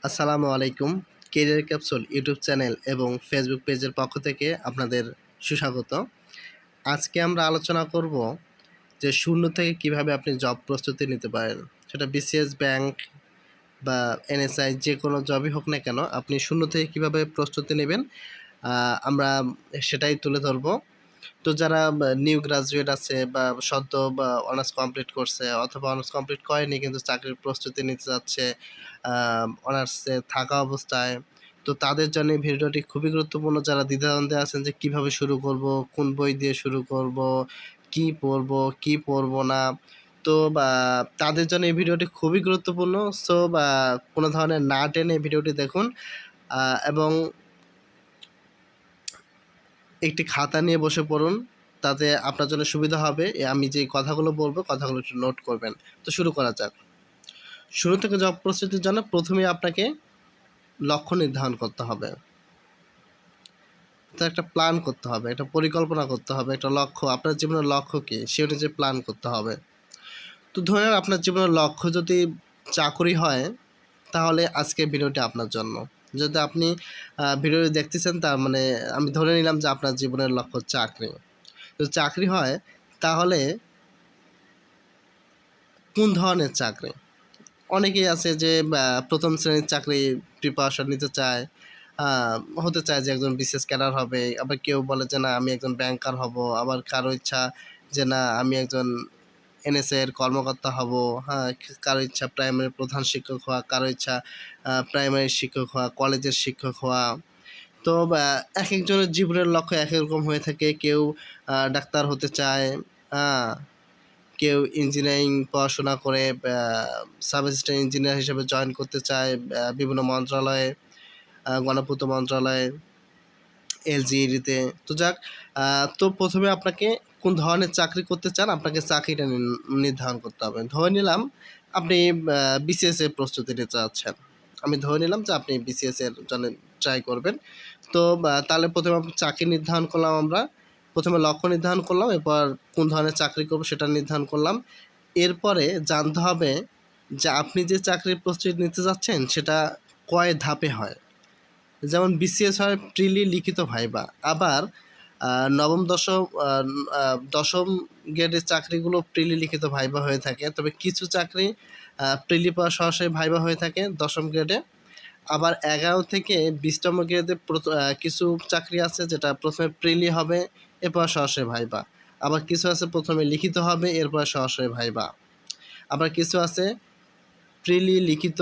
আসসালামু আলাইকুম। Career capsule YouTube channel এবং ফেসবুক পেজের পক্ষ থেকে আপনাদের সুস্বাগত। আজকে আমরা আলোচনা করব যে শূন্য থেকে কিভাবে আপনি জব প্রস্তুতি নিতে পারেন। সেটা বিসিএস, ব্যাংক বা এনএসআই যে কোনো জবই হোক না কেন, আপনি শূন্য থেকে কিভাবে প্রস্তুতি নেবেন আমরা সেটাই তুলে ধরব। তো যারা নিউ গ্রাজুয়েট আছে বা সদ্য বা অনার্স কমপ্লিট করছে অথবা অনার্স কমপ্লিট করেনি কিন্তু চাকরির প্রস্তুতি নিতে যাচ্ছে অনার্সে থাকা অবস্থায়, তো তাদের জন্য এই ভিডিওটি খুবই গুরুত্বপূর্ণ। যারা দ্বিধাদ্বন্দ্বে আছেন যে কিভাবে শুরু করব, কোন বই দিয়ে শুরু করব, কি পড়ব, কি পড়ব না, তো তাদের জন্য এই ভিডিওটি খুবই গুরুত্বপূর্ণ। সো কোনো ধরনের না টেনে এই ভিডিওটি দেখুন এবং একটি খাতা নিয়ে বসে পড়ুন, তাতে আপনার জন্য সুবিধা হবে। আমি যে কথাগুলো বলবো কথাগুলো একটু নোট করবেন। তো শুরু করা যাক। শুরু থেকে জব প্রস্তুতির জন্য প্রথমেই আপনাকে লক্ষ্য নির্ধারণ করতে হবে। তো একটা প্ল্যান করতে হবে, একটা পরিকল্পনা করতে হবে, একটা লক্ষ্য, আপনার জীবনের লক্ষ্য কী সে অনুযায়ী প্ল্যান করতে হবে। তো ধরে নেন আপনার জীবনের লক্ষ্য যদি চাকরি হয়, তাহলে আজকের ভিডিওটি আপনার জন্য। যদি আপনি ভিডিওটি দেখতেছেন তার মানে আমি ধরে নিলাম যে আপনার জীবনের লক্ষ্য চাকরি। তো চাকরি হয় তাহলে কোন ধরনের চাকরি? অনেকেই আছে যে প্রথম শ্রেণীর চাকরি প্রিপারেশন নিতে চায়, আ হতে চায় যে একজন বিসিএস ক্যাডার হবে। আবার কেউ বলে যে না আমি একজন ব্যাংকার হব। আবার কারো ইচ্ছা যে না আমি একজন এনএসএ এর কর্মকর্তা হব। হ্যাঁ? কারো ইচ্ছা প্রাইমারি প্রধান শিক্ষক হওয়া, কারো ইচ্ছা প্রাইমারি শিক্ষক হওয়া, কলেজের শিক্ষক হওয়া। তো একেকজনের জীবনের লক্ষ্য একেক রকম হয়ে থাকে। কেউ ডাক্তার হতে চায়, আ কেউ ইঞ্জিনিয়ারিং পড়াশোনা করে সাব অ্যাসিস্ট্যান্ট ইঞ্জিনিয়ার হিসেবে জয়েন করতে চায় বিভিন্ন মন্ত্রণালয়ে, গণপূর্ত মন্ত্রণালয়ে, এলজিইডিতে। তো যাক, তো প্রথমে আপনাকে কোন ধরনের চাকরি করতে চান আপনাকে চাকরিটা নির্ধারণ করতে হবে। ধরে নিলাম আপনি বিসিএস এর প্রস্তুতি নিতে চাচ্ছেন। আমি ধরে নিলাম যে আপনি বিসিএস এর জন্য ট্রাই করবেন। তো তাহলে প্রথমে চাকরি নির্ধারণ করলাম আমরা। প্রথমে লক্ষ্য নির্ধারণ করলাম, এরপর কোন ধরনের চাকরি করব সেটা নির্ধারণ করলাম। এরপরে জানতে হবে যে আপনি যে চাকরির প্রস্তুতি নিতে যাচ্ছেন সেটা কয় ধাপে হয়। যেমন বিসিএস হয় প্রিলি লিখিত ভাইবা। আবার নবম, দশম আ আ দশম গ্রেডের চাকরিগুলো প্রিলি লিখিত ভাইবা হয়ে থাকে। তবে কিছু চাকরি প্রিলি পর সরাসরি ভাইবা হয়ে থাকে ১০ম গ্রেডে। আবার ১১ থেকে ২০তম গ্রেডে কিছু চাকরি আছে যেটা প্রথমে প্রিলি হবে, এরপর সরাসরি ভাইবা। আবার কিছু আছে প্রথমে লিখিত হবে, এরপর সরাসরি ভাইবা। আবার কিছু আছে প্রিলি লিখিত,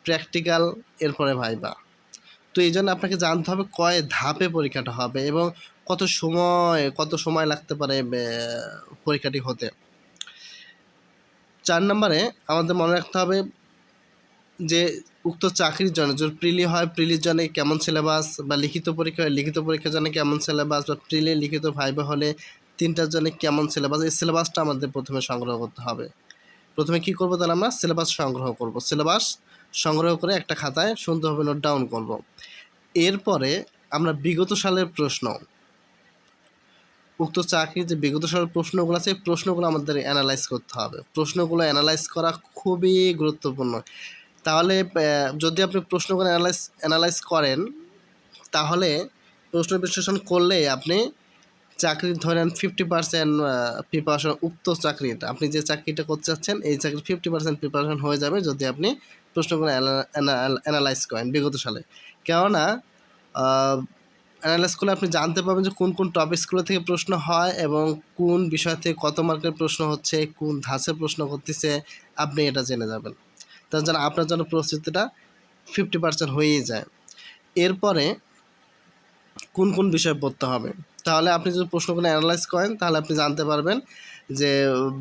প্র্যাকটিক্যাল, এরপরে ভাইবা। তো এইজন্য আপনাকে জানতে হবে কয় ধাপে পরীক্ষাটা হবে এবং কত সময় লাগতে পারে পরীক্ষাটি হতে। ৪ নম্বরে আমাদের মনে রাখতে হবে যে উক্ত চাকরির জন্য যদি প্রিলি হয় প্রিলির জন্য কেমন সিলেবাস, বা লিখিত পরীক্ষা হয় লিখিত পরীক্ষার জন্য কেমন সিলেবাস, বা প্রিলি লিখিত ভাইবা হলে ৩টার জন্য কেমন সিলেবাস। এই সিলেবাসটা আমাদের প্রথমে সংগ্রহ করতে হবে। প্রথমে কী করব তাহলে আমরা সিলেবাস সংগ্রহ করব। সিলেবাস সংগ্রহ করে একটা খাতায় সুন্দরভাবে নোট ডাউন করব। এরপরে আমরা বিগত সালের প্রশ্ন, উক্ত চাকরির যে বিগত সালের প্রশ্নগুলো আছে, এই প্রশ্নগুলো আমাদের এনালাইজ করতে হবে। প্রশ্নগুলো এনালাইজ করা খুবই গুরুত্বপূর্ণ। তাহলে যদি আপনি প্রশ্নগুলো এনালাইজ করেন, তাহলে প্রশ্ন বিশ্লেষণ করলেই আপনি চাকরির ধরেন 50% প্রিপারেশন উক্ত চাকরিটা আপনি যে চাকরিটা করতে চাচ্ছেন এই চাকরির 50% প্রিপারেশন হয়ে যাবে যদি আপনি প্রশ্নগুলো এনালাইজ করেন বিগত সালে। কেননা আ এনালাইজ করলে আপনি জানতে পারবেন যে কোন কোন টপিকসগুলো থেকে প্রশ্ন হয় এবং কোন বিষয় থেকে কত মার্কের প্রশ্ন হচ্ছে, কোন ধাঁচের প্রশ্ন করতেছে, আপনি এটা জেনে যাবেন। তার জন্য আপনার জন্য প্রস্তুতিটা 50% হয়েই যায়। এরপরে কোন কোন বিষয় পড়তে হবে, তাহলে আপনি যদি প্রশ্নগুলো অ্যানালাইজ করেন তাহলে আপনি জানতে পারবেন যে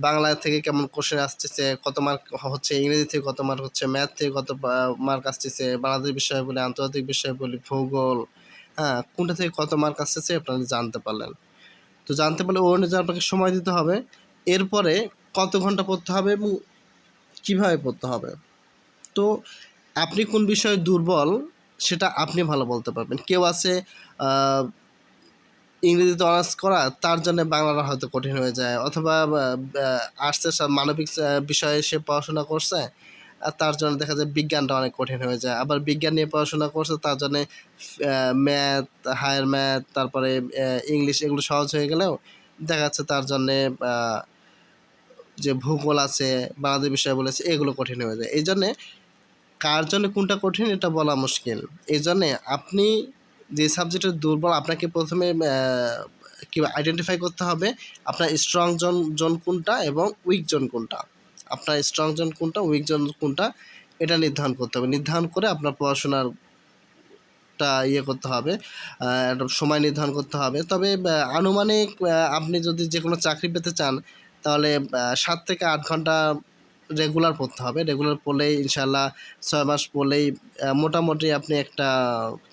বাংলা থেকে কেমন কোশ্চেন আসতেছে, কত মার্ক হচ্ছে, ইংরেজি থেকে কত মার্ক হচ্ছে, ম্যাথ থেকে কত মার্ক আসতেছে, বাংলাদেশ বিষয় বলি, আন্তর্জাতিক বিষয় বলি, ভূগোল, হ্যাঁ, কোনটা থেকে কত মার্ক আসতেছে আপনারা জানতে পারলেন। তো জানতে পারলে ওই অনুযায়ী আপনাকে সময় দিতে হবে। এরপরে কত ঘন্টা পড়তে হবে এবং কীভাবে পড়তে হবে। তো আপনি কোন বিষয়ে দুর্বল সেটা আপনি ভালো বলতে পারবেন। কেউ আছে ইংরেজিতে অনার্স করা, তার জন্য বাংলাটা হয়তো কঠিন হয়ে যায়, অথবা আর্টসের মানবিক বিষয়ে সে পড়াশোনা করছে, আর তার জন্য দেখা যায় বিজ্ঞানটা অনেক কঠিন হয়ে যায়। আবার বিজ্ঞান নিয়ে পড়াশোনা করছে তার জন্যে ম্যাথ, হায়ার ম্যাথ, তারপরে ইংলিশ এগুলো সহজ হয়ে গেলেও দেখা যাচ্ছে তার জন্যে যে ভূগোল আছে, বাংলাদেশ বিষয় বলেছে এগুলো কঠিন হয়ে যায়। এই জন্যে কার জন্য কোনটা কঠিন এটা বলা মুশকিল। এই জন্যে আপনি যে সাবজেক্টে দুর্বল আপনাকে প্রথমে কি আইডেন্টিফাই করতে হবে আপনার স্ট্রং জোন কোনটা এবং উইক জোন কোনটা। আপনার স্ট্রং জোন কোনটা, উইক জোন কোনটা এটা নির্ধারণ করতে হবে। নির্ধারণ করে আপনার পড়াশোনার করতে হবে, একটা সময় নির্ধারণ করতে হবে। তবে আনুমানিক আপনি যদি যে কোনো চাকরি পেতে চান তাহলে ৭ থেকে ৮ ঘন্টা রেগুলার পড়তে হবে। রেগুলার পড়লেই ইনশাআল্লাহ ৬ মাস পড়লেই মোটামুটি আপনি একটা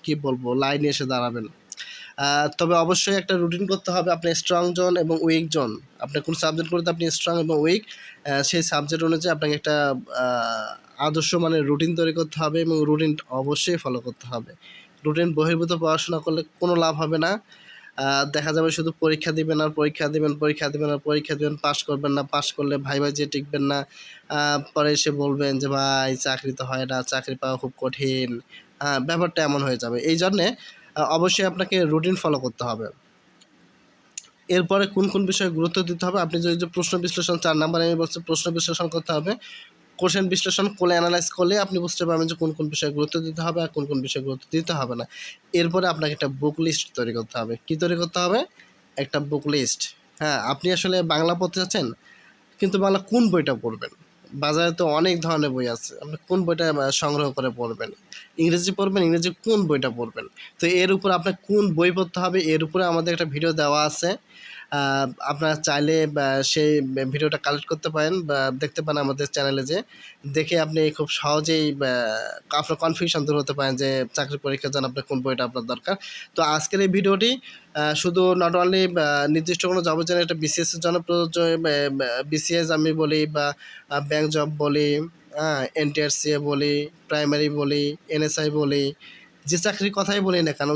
কি বলবো লাইনে এসে দাঁড়াবেন। তবে অবশ্যই একটা রুটিন করতে হবে আপনার স্ট্রং জোন এবং উইক জোন। আপনার কোন সাবজেক্টগুলোতে আপনি স্ট্রং এবং উইক সেই সাবজেক্ট অনুযায়ী আপনাকে একটা আদর্শ মানের রুটিন তৈরি করতে হবে এবং রুটিন অবশ্যই ফলো করতে হবে। রুটিন বহির্ভূত পড়াশোনা করলে কোনো লাভ হবে না। দেখা যাবে শুধু পরীক্ষা দিবেন আর পরীক্ষা দিবেন, পরীক্ষা দিবেন আর পরীক্ষা দিবেন, পাস করবেন না, পাস করলে ভাইভায় যেয়ে টিকবেন না। পরে এসে বলবেন যে ভাই চাকরি তো হয় না, চাকরি পাওয়া খুব কঠিন। ব্যাপারটা এমন হয়ে যাবে। এই জন্যে অবশ্যই আপনাকে রুটিন ফলো করতে হবে। এরপরে কোন বিষয়ে গুরুত্ব দিতে হবে আপনি যে প্রশ্ন বিশ্লেষণ ৪ নাম্বারে আমি বলছি প্রশ্ন বিশ্লেষণ করতে হবে। কোশ্চেন বিশ্লেষণ করে অ্যানালাইজ করলে আপনি বুঝতে পারবেন যে কোন বিষয়ে গুরুত্ব দিতে হবে আর কোন বিষয়ে গুরুত্ব দিতে হবে না। এরপরে আপনাকে একটা বুক লিস্ট তৈরি করতে হবে। কি তৈরি করতে হবে? একটা বুক লিস্ট। হ্যাঁ, আপনি আসলে বাংলা পড়তে চাচ্ছেন, কিন্তু বাংলা কোন বইটা পড়বেন? বাজারে তো অনেক ধরনের বই আছে। আপনি কোন বইটা সংগ্রহ করে পড়বেন? ইংরেজি পড়বেন, ইংরেজি কোন বইটা পড়বেন? তো এর উপর আপনার কোন বই পড়তে হবে এর উপরে আমাদের একটা ভিডিও দেওয়া আছে। আপনারা চাইলে সেই ভিডিওটা কালেক্ট করতে পারেন বা দেখতে পারেন আমাদের চ্যানেলে যেয়ে। দেখে আপনি খুব সহজেই আপনার কনফিউশন দূর হতে পারেন যে চাকরির পরীক্ষার জন্য আপনার কোন বইটা আপনার দরকার। তো আজকের এই ভিডিওটি শুধু নট অনলি নির্দিষ্ট কোনো জবের জন্য এটা বিসিএস এর জন্য প্রযোজ্য। বিসিএস আমি বলি বা ব্যাংক জব বলি, এনটিআরসিএ বলি, প্রাইমারি বলি, এনএসআই বলি, যে চাকরির কথাই বলি না কেন,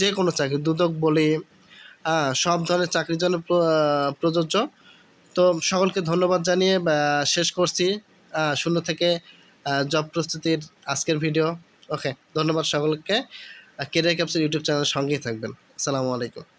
যে কোনো চাকরি, দুদক বলি, সব ধরনের চাকরির জন্য প্রযোজ্য। তো সকলকে ধন্যবাদ জানিয়ে শেষ করছি ০ থেকে জব প্রস্তুতির আজকের ভিডিও। ওকে, ধন্যবাদ সকলকে। ক্যারিয়ার ক্যাপসুল ইউটিউব চ্যানেলের সঙ্গেই থাকবেন। আসসালামু আলাইকুম।